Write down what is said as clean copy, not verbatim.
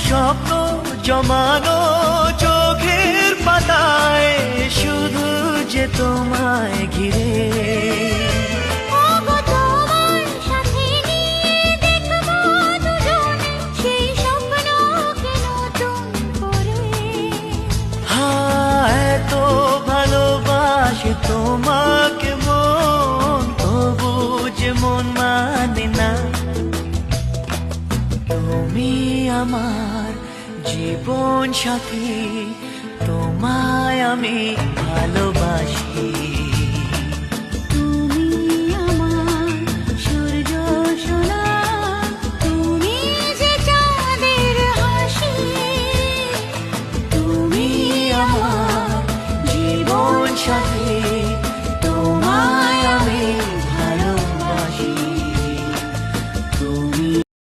স্বপ্ন জমানো চোখের পাতায়, শুধু যে তোমায় ঘিরে। এতো ভালোবাসে তোমাকে মন, তবু যে মন মানে না। তুমি আমার জীবন সাথী, তোমায় আমি ভালোবাসি।